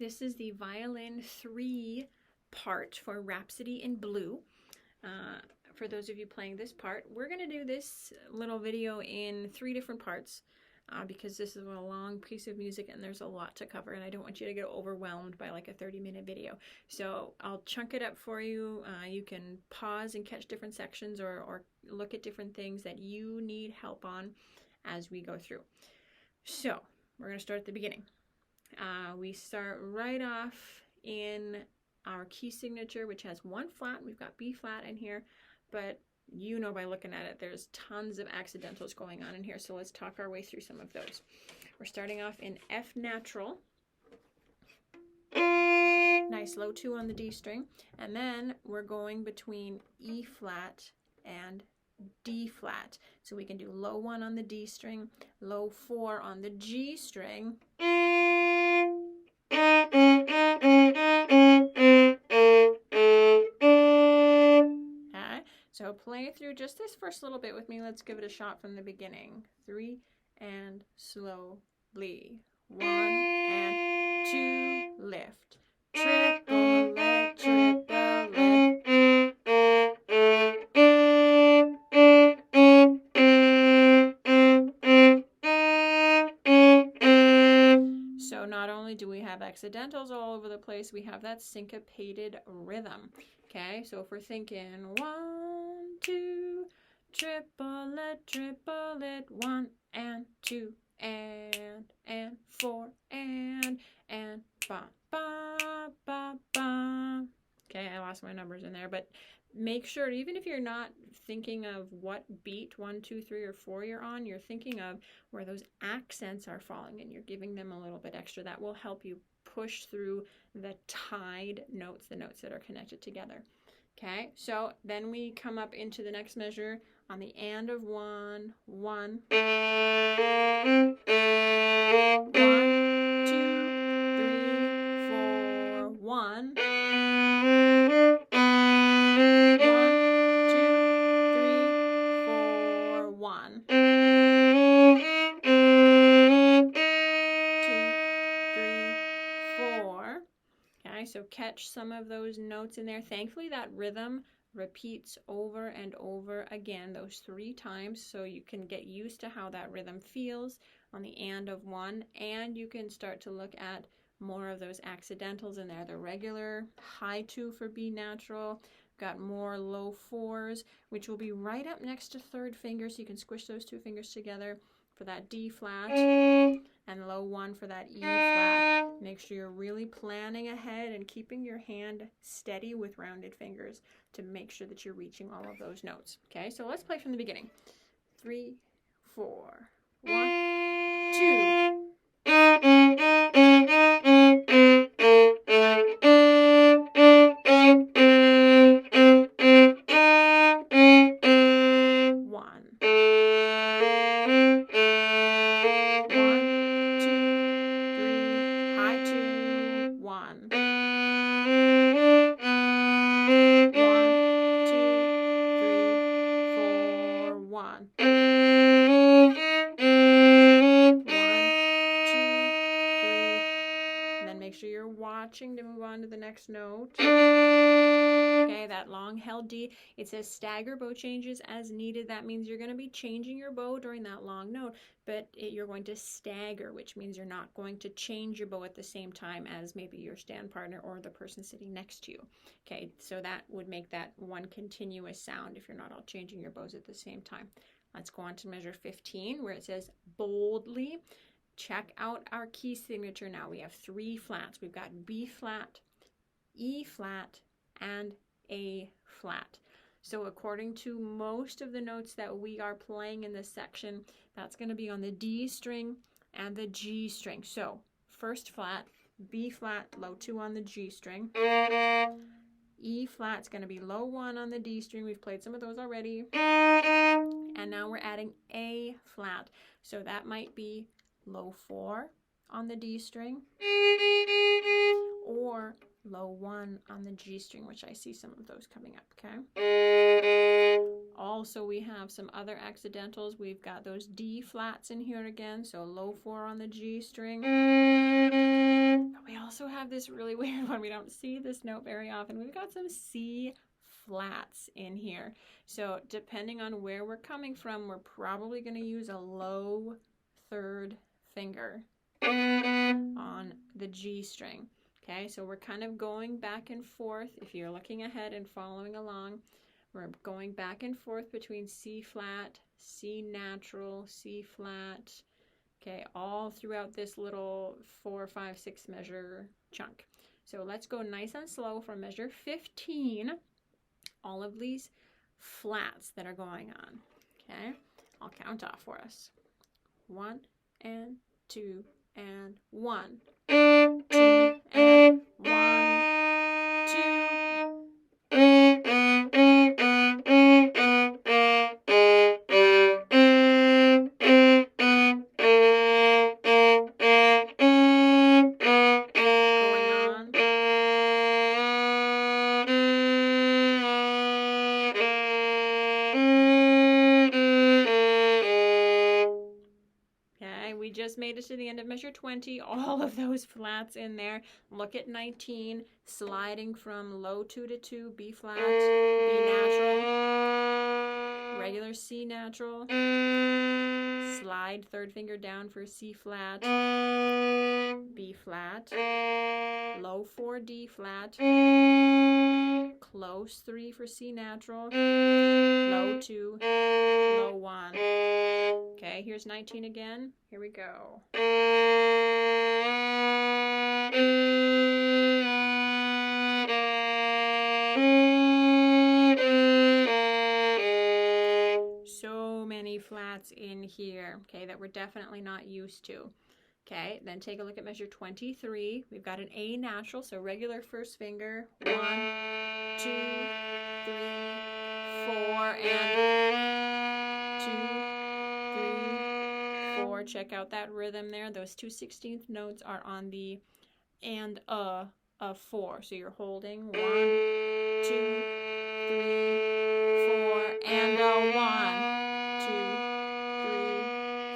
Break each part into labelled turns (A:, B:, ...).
A: This is the Violin 3 part for Rhapsody in Blue. For those of you playing this part, we're going to do this little video in 3 different parts because this is a long piece of music and there's a lot to cover, and I don't want you to get overwhelmed by like a 30-minute video. So I'll chunk it up for you. You can pause and catch different sections or look at different things that you need help on as we go through. So we're going to start at the beginning. We start right off in our key signature, which has 1 flat. We've got B flat in here, but you know by looking at it, there's tons of accidentals going on in here. So let's talk our way through some of those. We're starting off in F natural. Nice low 2 on the D string. And then we're going between E flat and D flat. So we can do low 1 on the D string, low 4 on the G string. So play through just this first little bit with me. Let's give it a shot from the beginning. 3 and slowly. 1 and 2, lift. Triplet, triplet. So not only do we have accidentals all over the place, we have that syncopated rhythm. Okay, so if we're thinking 1, 2, triplet, triplet, 1 and 2 and 4 and ba ba ba ba. Okay, I lost my numbers in there, but make sure, even if you're not thinking of what beat 1, 2, 3, or 4 you're on, you're thinking of where those accents are falling and you're giving them a little bit extra. That will help you push through the tied notes, the notes that are connected together. Okay, so then we come up into the next measure on the and of 1, 1, 1, 2, 3, 4, 1, 1, 2, 3, 4, 1, 2, 3, 4. Okay, so catch some of those notes in there. Thankfully, that rhythm repeats over and over again, those 3 times, so you can get used to how that rhythm feels on the and of 1, and you can start to look at more of those accidentals in there. The regular high 2 for B natural, got more low 4s, which will be right up next to 3rd finger, so you can squish those 2 fingers together for that D flat, and low 1 for that E flat. Make sure you're really planning ahead and keeping your hand steady with rounded fingers to make sure that you're reaching all of those notes. Okay, so let's play from the beginning. 3, 4, 1, 2. To move on to the next note. Okay, that long held D. It says stagger bow changes as needed. That means you're going to be changing your bow during that long note, but you're going to stagger, which means you're not going to change your bow at the same time as maybe your stand partner or the person sitting next to you. Okay, so that would make that one continuous sound if you're not all changing your bows at the same time. Let's go on to measure 15, where it says boldly. Check out our key signature now. We have 3 flats. We've got B flat, E flat, and A flat. So according to most of the notes that we are playing in this section, that's going to be on the D string and the G string. So first flat, B flat, low 2 on the G string. E flat's going to be low 1 on the D string. We've played some of those already. And now we're adding A flat. So that might be low 4 on the D string or low 1 on the G string, which I see some of those coming up, okay? Also, we have some other accidentals. We've got those D flats in here again, so low 4 on the G string. But we also have have this really weird one. We don't see this note very often. We've got some C flats in here. So depending on where we're coming from, we're probably going to use a low third finger on the G string. Okay, so we're kind of going back and forth. If you're looking ahead and following along, we're going back and forth between C flat, C natural, C flat, okay, all throughout this little 4, 5, 6 measure chunk. So let's go nice and slow from measure 15, all of these flats that are going on, okay? I'll count off for us. 1 and 2 and 1. 2 and 1, 2. Just made it to the end of measure 20, all of those flats in there. Look at 19, sliding from low 2 to 2, B flat, B natural, regular C natural, slide third finger down for C flat, B flat, low 4 D flat, close 3 for C natural, low 2, low 1. Okay, here's 19 again. Here we go. So many flats in here, okay, that we're definitely not used to. Okay, then take a look at measure 23. We've got an A natural, so regular first finger. 1, 2, 3, 4, and 2, 3, 4. Check out that rhythm there. Those 2/16th notes are on the and of 4. So you're holding 1, 2, 3, 4, and 1, 2,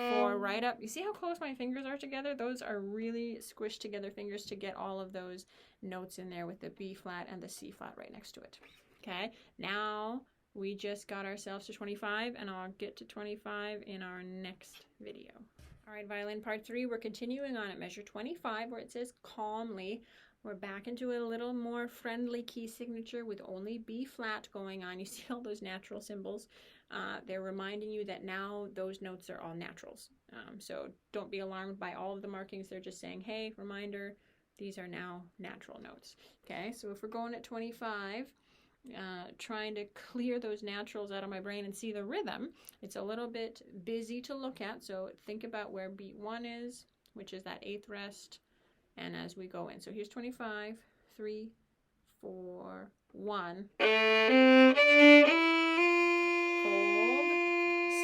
A: 3, 4. Right up. You see how close my fingers are together? Those are really squished together fingers to get all of those notes in there with the B flat and the C flat right next to it. Okay, now we just got ourselves to 25, and I'll get to 25 in our next video. All right, violin part 3, we're continuing on at measure 25 where it says calmly. We're back into a little more friendly key signature with only B flat going on. You see all those natural symbols. They're reminding you that now those notes are all naturals. So don't be alarmed by all of the markings. They're just saying, hey, reminder, these are now natural notes. Okay, so if we're going at 25, trying to clear those naturals out of my brain and see the rhythm, it's a little bit busy to look at, so think about where beat 1 is, which is that 8th rest, and as we go in. So here's 25, 3, 4, 1. Hold,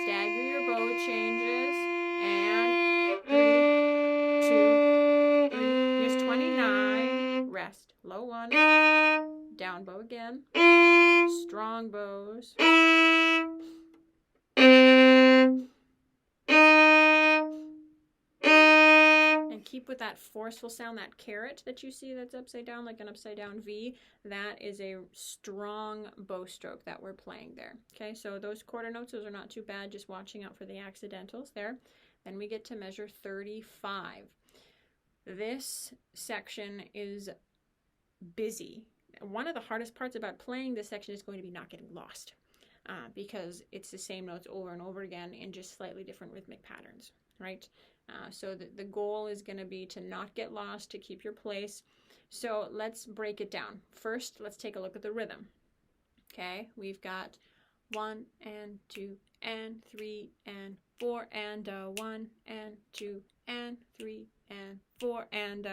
A: stagger your bow changes, and 3, 2, 3. Here's 29, rest, low 1, down bow again, strong bows, and keep with that forceful sound, that caret that you see that's upside down, like an upside down V. That is a strong bow stroke that we're playing there. Okay, so those quarter notes, those are not too bad, just watching out for the accidentals there. Then we get to measure 35. This section is busy. One of the hardest parts about playing this section is going to be not getting lost, because it's the same notes over and over again in just slightly different rhythmic patterns, right? So the goal is going to be to not get lost, to keep your place. So let's break it down. First, let's take a look at the rhythm. Okay, we've got 1 and 2 and 3 and 4 and 1 and 2 and 3 and 4 and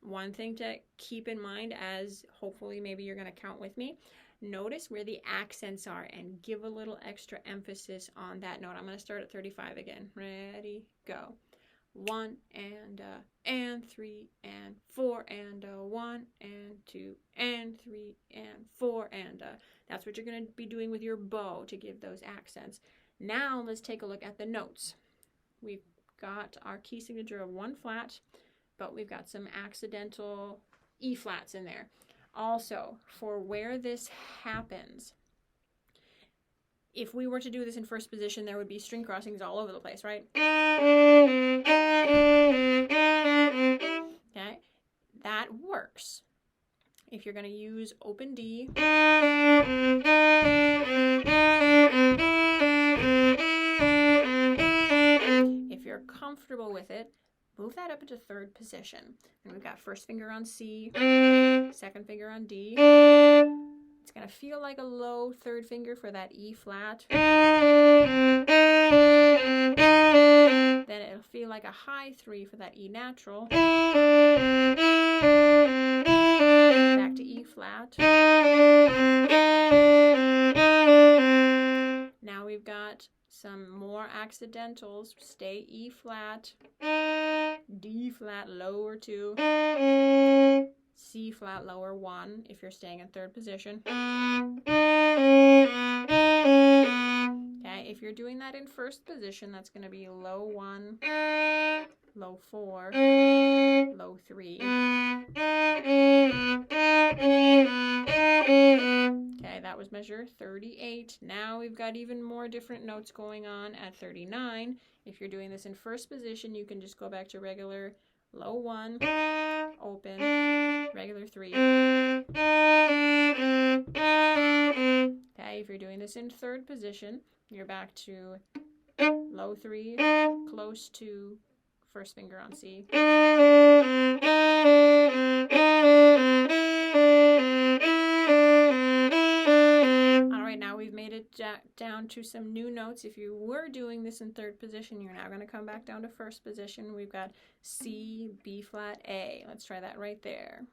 A: one thing to keep in mind, as hopefully maybe you're going to count with me, notice where the accents are and give a little extra emphasis on that note. I'm going to start at 35 again. Ready, go. 1 and 3 and 4 and 1 and 2 and 3 and 4 and that's what you're going to be doing with your bow to give those accents. Now let's take a look at the notes. We've got our key signature of 1 flat, but we've got some accidental E flats in there. Also, for where this happens, if we were to do this in first position, there would be string crossings all over the place, right? Okay, that works. If you're going to use open D, if you're comfortable with it, move that up into third position. And we've got first finger on C, second finger on D. It's going to feel like a low third finger for that E flat. Then it'll feel like a high 3 for that E natural. Back to E flat. Now we've got some more accidentals. Stay E flat, D flat lower 2, C flat lower 1 if you're staying in third position. Okay, if you're doing that in first position, that's going to be low 1, low 4, low 3. Okay, that was measure 38. Now we've got even more different notes going on at 39. If you're doing this in first position, you can just go back to regular low 1, open, regular 3. Okay, if you're doing this in third position, you're back to low 3, close to first finger on C. Alright, now we've made it down to some new notes. If you were doing this in third position, you're now going to come back down to first position. We've got C, B flat, A. Let's try that right there.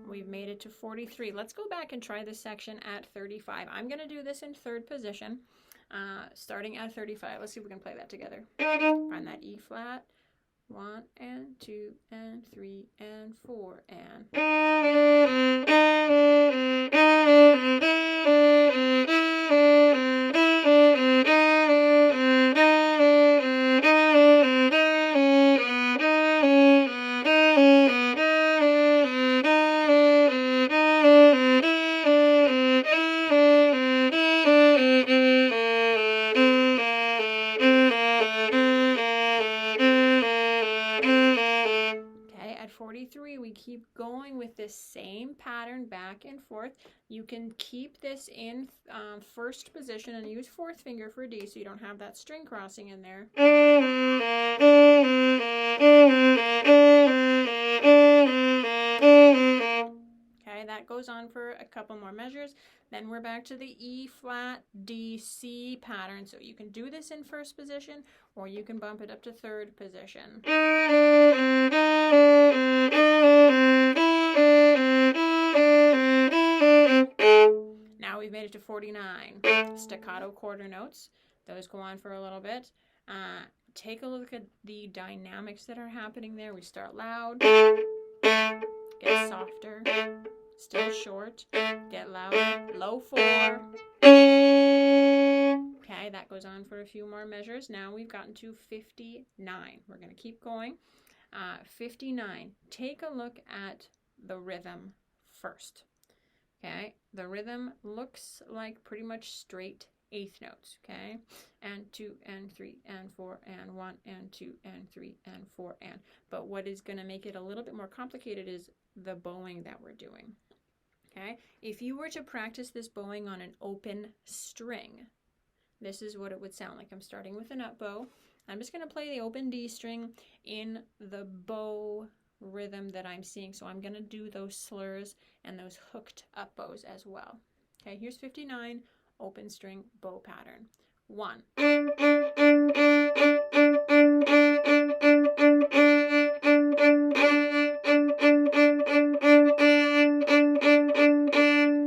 A: We've made it to 43. Let's go back and try this section at 35. I'm going to do this in third position, starting at 35. Let's see if we can play that together. Find that E flat. 1 and 2 and 3 and 4 and. We keep going with this same pattern back and forth. You can keep this in first position and use fourth finger for D so you don't have that string crossing in there. Okay, that goes on for a couple more measures. Then we're back to the E flat D C pattern. So you can do this in first position or you can bump it up to third position. Now we've made it to 49. Staccato quarter notes. Those go on for a little bit. Take a look at the dynamics that are happening there. We start loud, get softer, still short, get louder, low 4. Okay, that goes on for a few more measures. Now we've gotten to 59. We're going to keep going. 59. Take a look at the rhythm first. Okay, the rhythm looks like pretty much straight eighth notes, okay? And 2 and 3 and 4 and 1 and 2 and 3 and 4 and. But what is going to make it a little bit more complicated is the bowing that we're doing, okay? If you were to practice this bowing on an open string, this is what it would sound like. I'm starting with an up bow. I'm just going to play the open D string in the bow rhythm that I'm seeing. So I'm going to do those slurs and those hooked up bows as well. Okay, here's 59, open string bow pattern. 1.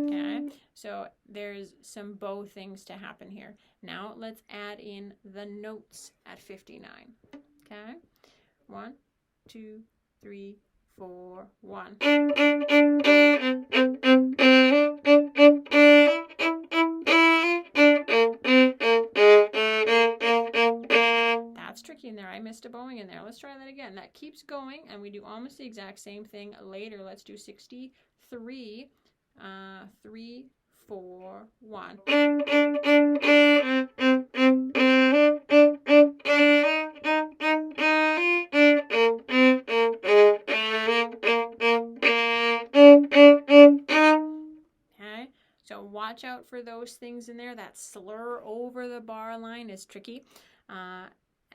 A: Okay, so there's some bow things to happen here. Now let's add in the notes at 59. Okay, 1, 2, 3, 4, 1. that's tricky in there. I missed a bowing in there. Let's try that again. That keeps going, and we do almost the exact same thing later. Let's do 63, 3, 4, 1. Okay, so watch out for those things in there. That slur over the bar line is tricky.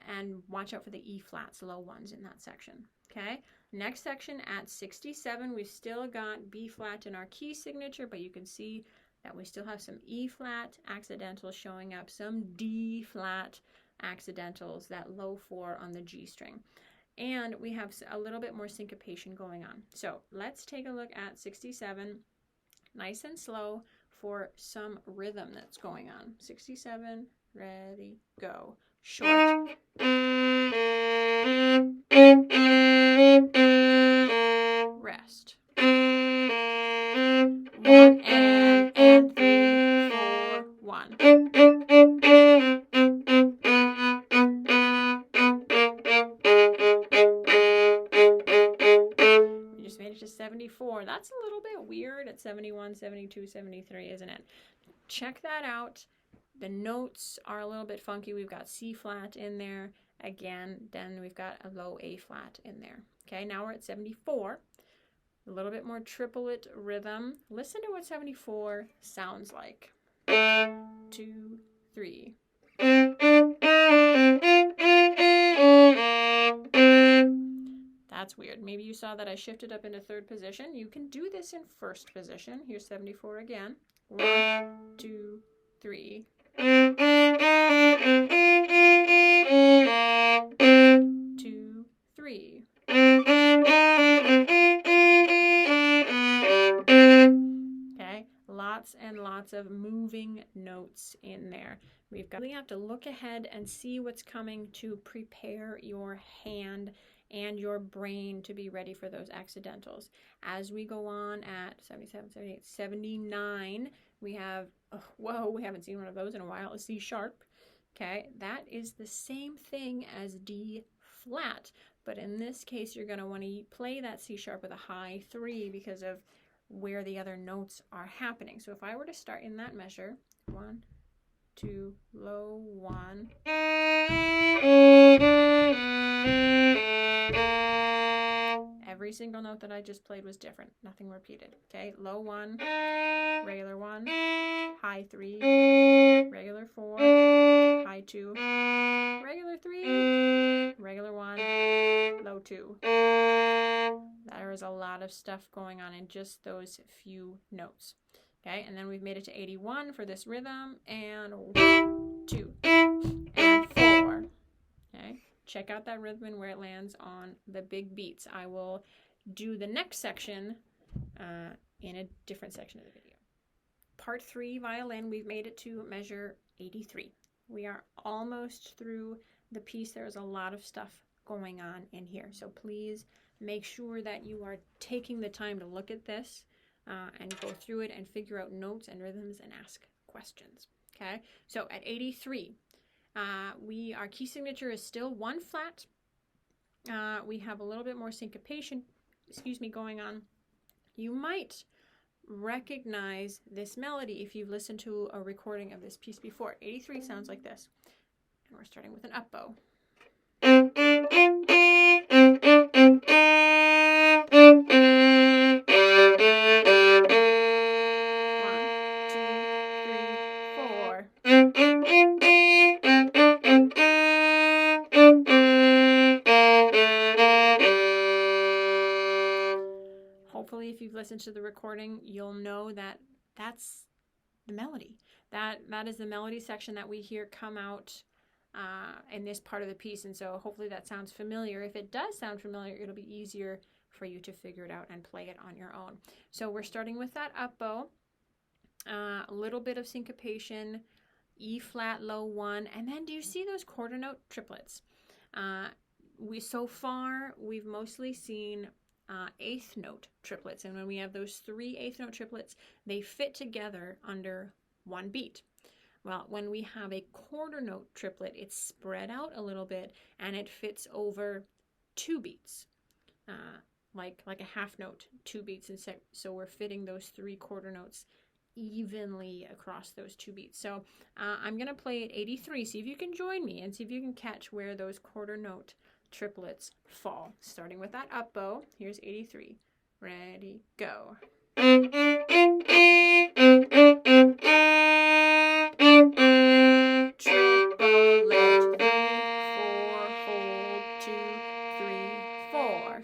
A: And watch out for the E flats, low ones in that section. Okay, next section at 67, we've still got B flat in our key signature, but you can see that we still have some E flat accidentals showing up, some D flat accidentals, that low 4 on the G string. And we have a little bit more syncopation going on. So let's take a look at 67, nice and slow, for some rhythm that's going on. 67, ready, go. Short. Rest. 1 and 3, 4, 1. You just made it to 74. That's a little bit weird at 71, 72, 73, isn't it? Check that out. The notes are a little bit funky. We've got C flat in there again. Then we've got a low A flat in there. Okay, now we're at 74. A little bit more triplet rhythm. Listen to what 74 sounds like. 2, 3. That's weird. Maybe you saw that I shifted up into third position. You can do this in first position. Here's 74 again. 1, 2, 3. 2, 3. Okay, lots and lots of moving notes in there. We have to look ahead and see what's coming to prepare your hand and your brain to be ready for those accidentals. As we go on at 77, 78, 79, we have, whoa, we haven't seen one of those in a while, a C sharp. Okay, that is the same thing as D flat, but in this case, you're going to want to play that C sharp with a high 3 because of where the other notes are happening. So if I were to start in that measure, 1, 2, low 1. Every single note that I just played was different. Nothing repeated. Okay, low 1, regular 1, high 3, regular 4, high 2, regular 3, regular 1, low 2. There is a lot of stuff going on in just those few notes. Okay, and then we've made it to 81 for this rhythm, and 1, 2, and 4. Okay, check out that rhythm and where it lands on the big beats. I will do the next section in a different section of the video. Part 3, violin, we've made it to measure 83. We are almost through the piece. There's a lot of stuff going on in here, so please make sure that you are taking the time to look at this and go through it and figure out notes and rhythms and ask questions. Okay, so at 83, our key signature is still 1 flat. We have a little bit more syncopation, going on. You might recognize this melody if you've listened to a recording of this piece before. 83 sounds like this, and we're starting with an up bow. Hopefully, if you've listened to the recording, you'll know that that's the melody. That is the melody section that we hear come out in this part of the piece, and so hopefully that sounds familiar. If it does sound familiar, it'll be easier for you to figure it out and play it on your own. So we're starting with that up bow, a little bit of syncopation, E flat, low 1, and then do you see those quarter note triplets? So far we've mostly seen 8th note triplets, and when we have those 3 8th note triplets, they fit together under one beat. Well, when we have a quarter note triplet, it's spread out a little bit and it fits over 2 beats, like a half note, 2 beats. And so we're fitting those 3 quarter notes evenly across those 2 beats. So I'm going to play at 83. See if you can join me and see if you can catch where those quarter note triplets fall. Starting with that up bow. Here's 83. Ready, go. Triplet, 3, 4, hold, 2, 3, 4.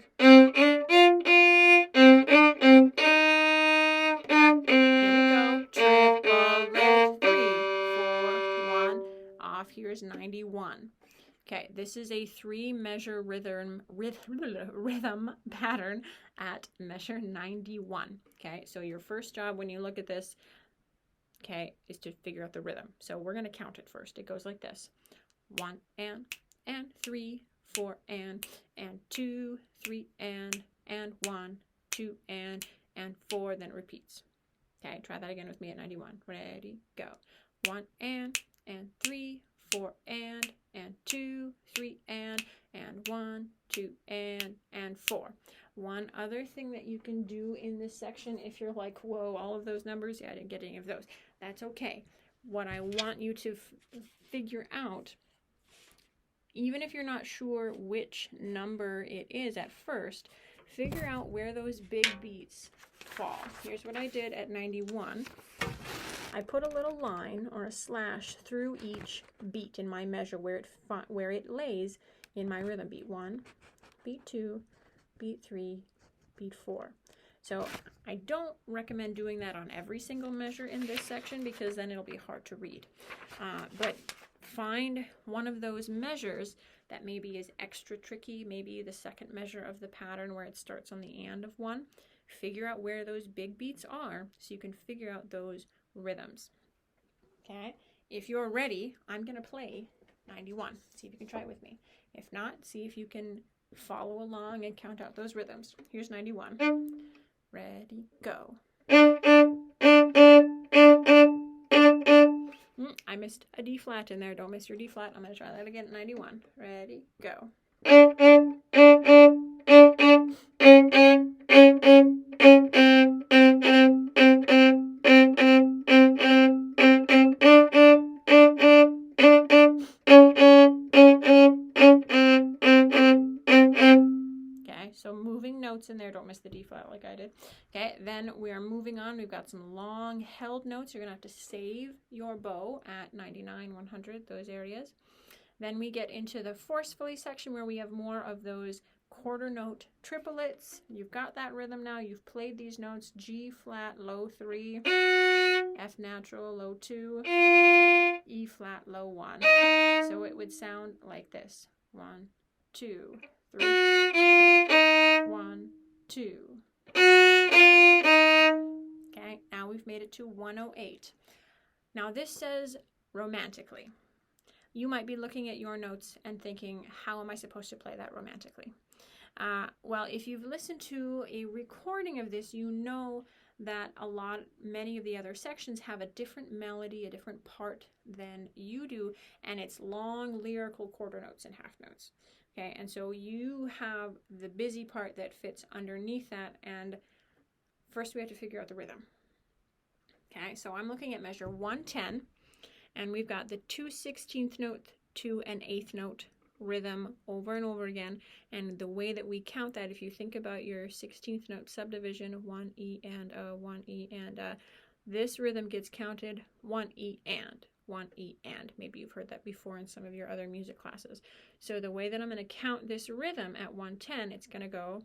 A: Here's 91. Okay, this is a 3-measure rhythm pattern at measure 91. Okay, so your first job when you look at this, okay, is to figure out the rhythm. So we're going to count it first. It goes like this: 1 and 3, 4 and 2, 3 and 1, 2 and 4, then it repeats. Okay, try that again with me at 91. Ready, go. 1 and 3, 4 and 2, 3 and 1, 2 and 4. One other thing that you can do in this section, if you're like, whoa, all of those numbers, yeah, I didn't get any of those. That's okay. What I want you to figure out, even if you're not sure which number it is at first, figure out where those big beats fall. Here's what I did at 91. I put a little line or a slash through each beat in my measure where it lays in my rhythm. Beat 1, beat 2, beat 3, beat 4. So I don't recommend doing that on every single measure in this section because then it'll be hard to read. But find one of those measures that maybe is extra tricky, maybe the second measure of the pattern where it starts on the and of 1. Figure out where those big beats are so you can figure out those rhythms. Okay, if you're ready, I'm going to play 91. See if you can try it with me. If not, see if you can follow along and count out those rhythms. Here's 91. Ready, go. I missed a D flat in there. Don't miss your D flat. I'm going to try that again at 91. Ready, go. So moving notes in there, don't miss the D flat like I did. Okay, then we are moving on. We've got some long held notes. You're gonna have to save your bow at 99, 100, those areas. Then we get into the forcefully section where we have more of those quarter note triplets. You've got that rhythm now. You've played these notes: G flat, low 3, F natural, low 2, E flat, low 1. So it would sound like this: 1, 2, 3, 1, 2. Okay, now we've made it to 108. Now this says romantically. You might be looking at your notes and thinking, how am I supposed to play that romantically? Well, if you've listened to a recording of this, you know that many of the other sections have a different melody, a different part than you do, and it's long lyrical quarter notes and half notes. Okay, and so you have the busy part that fits underneath that, and first we have to figure out the rhythm. Okay, so I'm looking at measure 110, and we've got the 2 16th note to an 8th note rhythm over and over again, and the way that we count that, if you think about your 16th note subdivision, 1 E and 1 E and this rhythm gets counted 1 E and 1 E and. Maybe you've heard that before in some of your other music classes. So the way that I'm going to count this rhythm at 110, it's going to go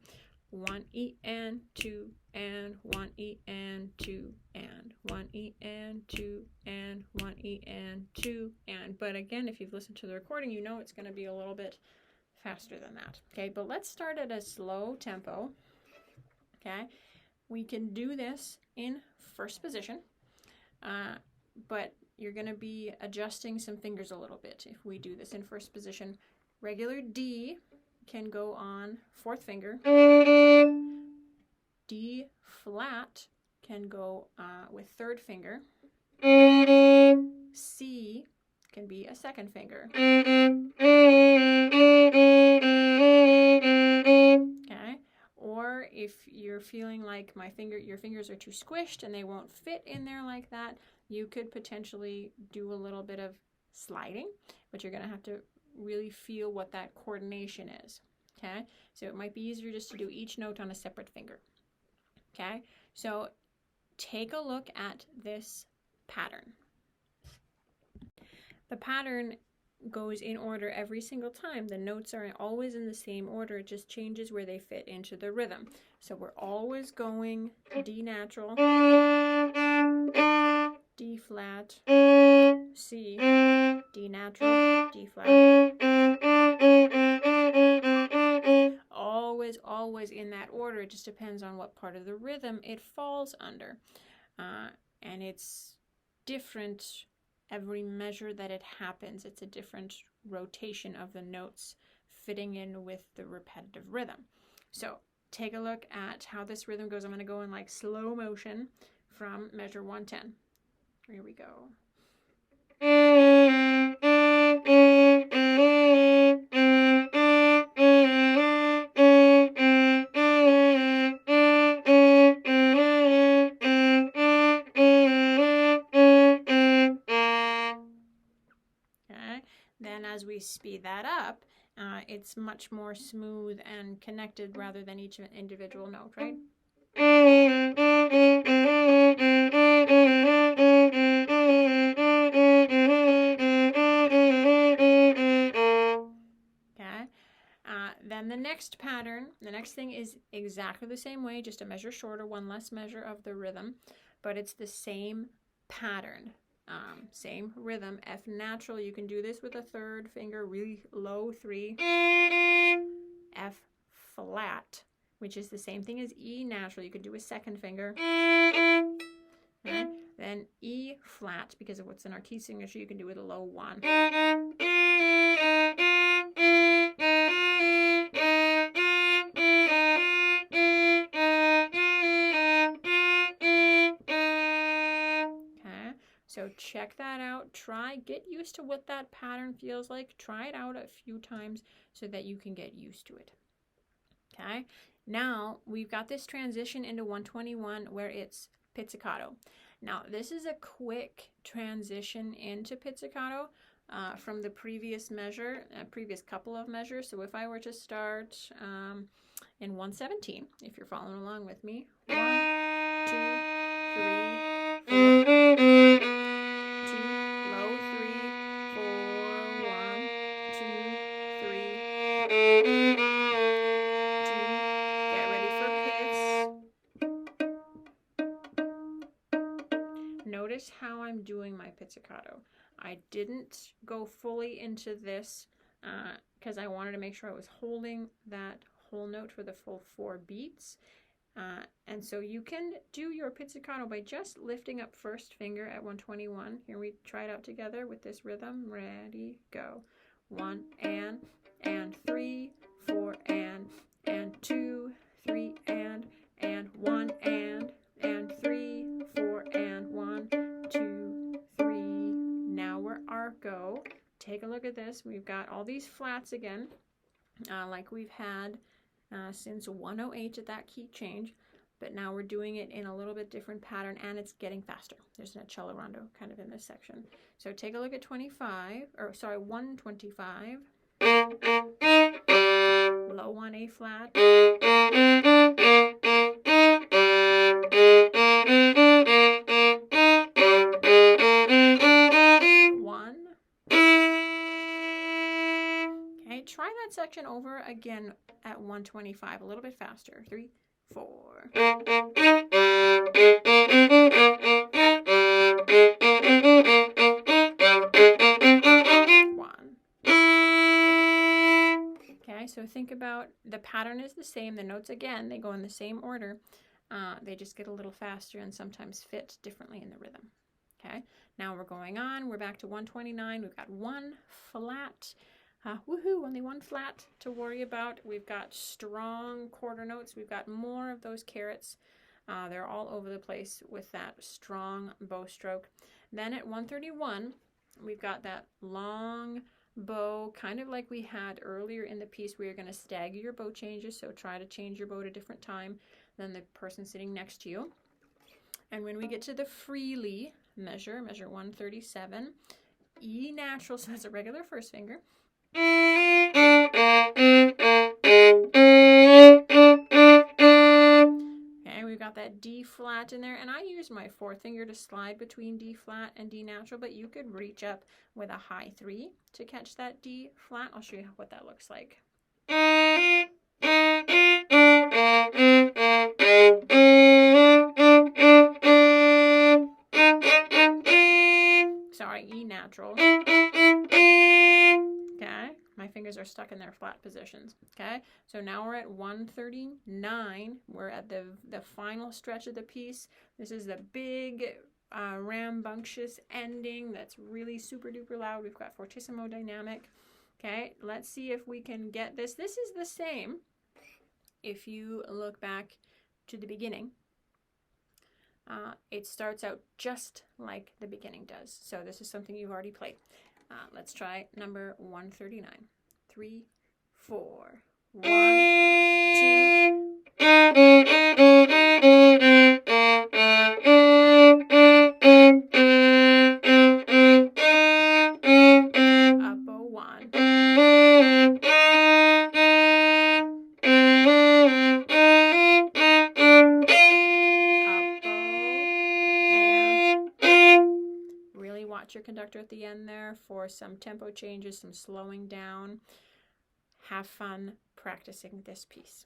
A: 1 E and 2 and 1 E and 2 and 1 E and 2 and 1 E and 2 and. But again, if you've listened to the recording, you know it's going to be a little bit faster than that. Okay, but let's start at a slow tempo. Okay, we can do this in first position, but you're going to be adjusting some fingers a little bit. If we do this in first position, regular D can go on 4th finger. D flat can go with 3rd finger. C can be a second finger. Okay? Or if you're feeling like your fingers are too squished and they won't fit in there like that, you could potentially do a little bit of sliding, but you're going to have to really feel what that coordination is. Okay? So it might be easier just to do each note on a separate finger. Okay? So take a look at this pattern. The pattern goes in order every single time. The notes are always in the same order. It just changes where they fit into the rhythm. So we're always going D natural, D flat, C, D natural, D flat. Always in that order. It just depends on what part of the rhythm it falls under. And it's different every measure that it happens. It's a different rotation of the notes fitting in with the repetitive rhythm. So take a look at how this rhythm goes. I'm going to go in like slow motion from measure 110. Here we go. Then as we speed that up, it's much more smooth and connected rather than each individual note, right? Okay. Then the next pattern, the next thing is exactly the same way, just a measure shorter, one less measure of the rhythm, but it's the same pattern. Same rhythm, F natural. You can do this with a third finger, really low 3. F flat, which is the same thing as E natural. You could do a second finger. Okay. Then E flat, because of what's in our key signature, you can do it a low 1. So check that out. Get used to what that pattern feels like. Try it out a few times so that you can get used to it. Okay, now we've got this transition into 121 where it's pizzicato. Now this is a quick transition into pizzicato from the previous couple of measures. So if I were to start in 117, if you're following along with me, 1, 2, 3, 4. Notice how I'm doing my pizzicato. I didn't go fully into this because I wanted to make sure I was holding that whole note for the full 4 beats. And so you can do your pizzicato by just lifting up first finger at 121. Here we try it out together with this rhythm. Ready, go. 1 and 3, 4 and 2, 3 and 1 and 3, 4 and 1, 2, 3. Now we're arco. Take a look at this. We've got all these flats again, like we've had since 108 at that key change, but now we're doing it in a little bit different pattern and it's getting faster. There's an accelerando kind of in this section. So take a look at 125. Low 1 A flat. Try that section over again at 125, a little bit faster. 3, 4. Okay, so think about the pattern is the same. The notes, again, they go in the same order. They just get a little faster and sometimes fit differently in the rhythm. Okay, now we're going on. We're back to 129. We've got 1 flat. Woohoo, only 1 flat to worry about. We've got strong quarter notes. We've got more of those carrots. They're all over the place with that strong bow stroke. Then at 131, We've got that long bow, kind of like we had earlier in the piece where you're going to stagger your bow changes. So try to change your bow at a different time than the person sitting next to you. And when we get to the freely measure 137, E natural, so that's a regular first finger. Okay, we've got that D flat in there, and I use my fourth finger to slide between D flat and D natural, but you could reach up with a high 3 to catch that D flat. I'll show you what that looks like. Sorry, E natural. Okay, my fingers are stuck in their flat positions. Okay, so now we're at 139. We're at the final stretch of the piece. This is the big rambunctious ending that's really super duper loud. We've got fortissimo dynamic. Okay, let's see if we can get this. This is the same if you look back to the beginning. It starts out just like the beginning does. So this is something you've already played. Let's try number 139. 3, 4, 1, 2. Up bow 1. Watch your conductor at the end there for some tempo changes, some slowing down. Have fun practicing this piece.